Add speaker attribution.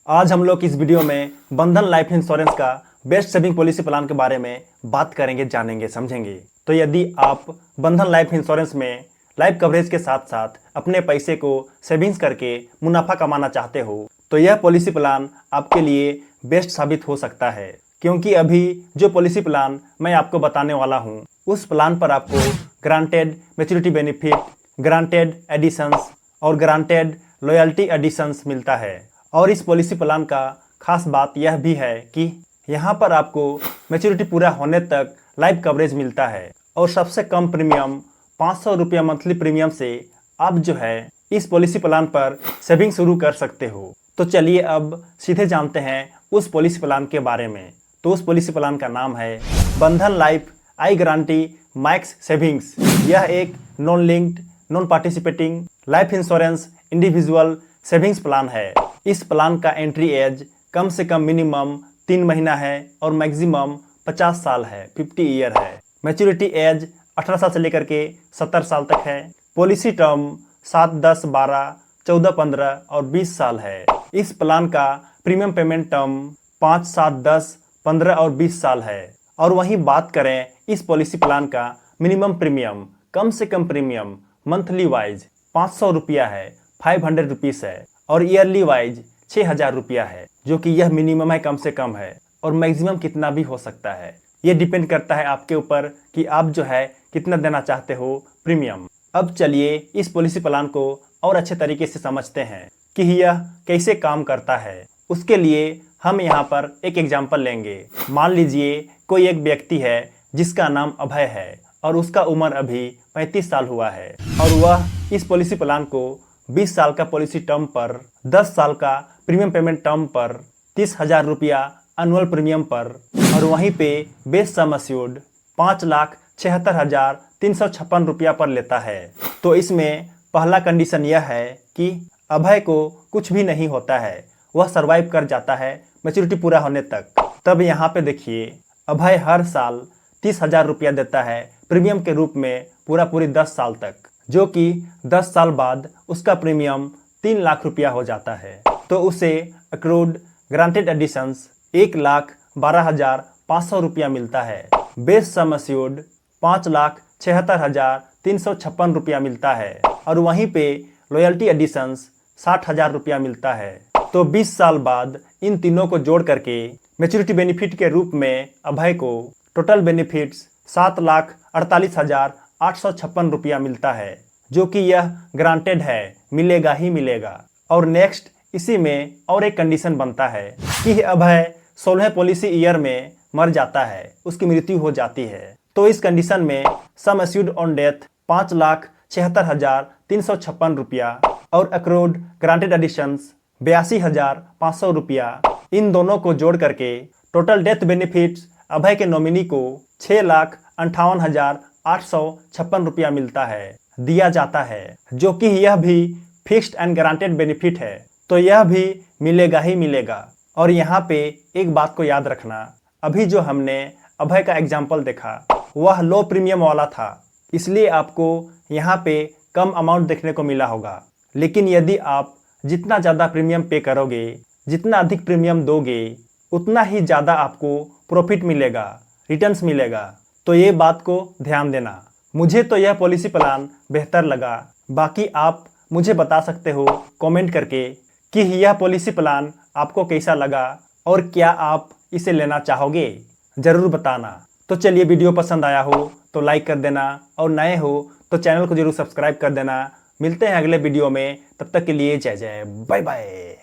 Speaker 1: आज हम लोग इस वीडियो में बंधन लाइफ इंश्योरेंस का बेस्ट सेविंग पॉलिसी प्लान के बारे में बात करेंगे, जानेंगे, समझेंगे। तो यदि आप बंधन लाइफ इंश्योरेंस में लाइफ कवरेज के साथ साथ अपने पैसे को सेविंग्स करके मुनाफा कमाना चाहते हो तो यह पॉलिसी प्लान आपके लिए बेस्ट साबित हो सकता है, क्योंकि अभी जो पॉलिसी प्लान मैं आपको बताने वाला हूँ उस प्लान पर आपको guaranteed maturity benefit, guaranteed additions और ग्रांटेड लॉयल्टी एडिशंस मिलता है। और इस पॉलिसी प्लान का खास बात यह भी है कि यहाँ पर आपको मैच्योरिटी पूरा होने तक लाइफ कवरेज मिलता है और सबसे कम प्रीमियम 500 रुपया मंथली प्रीमियम से आप जो है इस पॉलिसी प्लान पर सेविंग शुरू कर सकते हो। तो चलिए अब सीधे जानते हैं उस पॉलिसी प्लान के बारे में। तो उस पॉलिसी प्लान का नाम है बंधन life I guarantee max savings. यह एक non linked non participating life insurance individual savings plan है। इस प्लान का एंट्री एज कम से कम मिनिमम 3 महीना है और मैक्सिमम 50 साल है, 50 ईयर है। मैच्योरिटी एज 18 साल से लेकर के 70 साल तक है। पॉलिसी टर्म 7, 10, 12, 14, 15 और 20 साल है। इस प्लान का प्रीमियम पेमेंट टर्म 5, 7, 10, 15 और 20 साल है। और वहीं बात करें इस पॉलिसी प्लान का मिनिमम प्रीमियम, कम से कम प्रीमियम मंथली वाइज 500 रुपया है, 500 रुपीज़ है और ईयरली वाइज 6000 रुपया है, जो कि यह मिनिमम है, कम से कम है। और मैक्सिमम कितना भी हो सकता है, ये डिपेंड करता है आपके ऊपर कि आप जो है कितना देना चाहते हो प्रीमियम। अब चलिए इस पॉलिसी प्लान को और अच्छे तरीके से समझते हैं कि यह कैसे काम करता है। उसके लिए हम यहाँ पर एक एग्जाम्पल लेंगे। मान लीजिए कोई एक व्यक्ति है जिसका नाम अभय है और उसका उम्र अभी 35 साल हुआ है और वह इस पॉलिसी प्लान को 20 साल का पॉलिसी टर्म पर, 10 साल का प्रीमियम पेमेंट टर्म पर, 30,000 रुपया एनुअल प्रीमियम पर और वहीं पे बेस सम अस्यूर्ड 5,76,356 रुपया पर लेता है। तो इसमें पहला कंडीशन यह है कि अभय को कुछ भी नहीं होता है, वह सरवाइव कर जाता है मैच्योरिटी पूरा होने तक। तब यहाँ पे देखिए अभय हर साल 30,000 रुपया देता है प्रीमियम के रूप में पूरी 10 साल तक, जो कि 10 साल बाद उसका प्रीमियम 3 लाख रुपया हो जाता है। तो उसे अक्रूड ग्रांटेड एडिशंस 1,12,500 रुपया मिलता है। बेस सम अस्यूर्ड 5,76,356 रुपया मिलता है और वहीं पे लॉयल्टी एडिशंस 60,000 रुपया मिलता है। तो 20 साल बाद इन तीनों को जोड़ करके मैच्योरिटी बेनिफिट के रूप में अभय को टोटल बेनिफिट्स 7,48,856 रुपया मिलता है, जो कि यह ग्रांटेड है, मिलेगा ही मिलेगा। और नेक्स्ट इसी में और एक कंडीशन बनता है कि अभय 16 पॉलिसी ईयर में मर जाता है, उसकी मृत्यु हो जाती है। तो इस कंडीशन में सम अस्यूर्ड ऑन डेथ 5,76,356 रुपया और अक्रूड ग्रांटेड एडिशंस 82,500 रुपया, इन दोनों को जोड़ करके टोटल डेथ बेनिफिट्स अभय के नॉमिनी को 6,58,856 रुपया मिलता है, दिया जाता है, जो कि यह भी फिक्स्ड एंड गारंटेड बेनिफिट है। तो यह भी मिलेगा ही मिलेगा। और यहाँ पे एक बात को याद रखना, अभी जो हमने अभय का एग्जाम्पल देखा वह लो प्रीमियम वाला था, इसलिए आपको यहाँ पे कम अमाउंट देखने को मिला होगा। लेकिन यदि आप जितना ज़्यादा प्रीमियम पे करोगे, जितना अधिक प्रीमियम दोगे, उतना ही ज़्यादा आपको प्रॉफिट मिलेगा, रिटर्न्स मिलेगा। तो ये बात को ध्यान देना। मुझे तो यह पॉलिसी प्लान बेहतर लगा, बाकी आप मुझे बता सकते हो कमेंट करके कि यह पॉलिसी प्लान आपको कैसा लगा और क्या आप इसे लेना चाहोगे, ज़रूर बताना। तो चलिए वीडियो पसंद आया हो तो लाइक कर देना और नए हो तो चैनल को जरूर सब्सक्राइब कर देना। मिलते हैं अगले वीडियो में, तब तक के लिए जय जय, बाय बाय।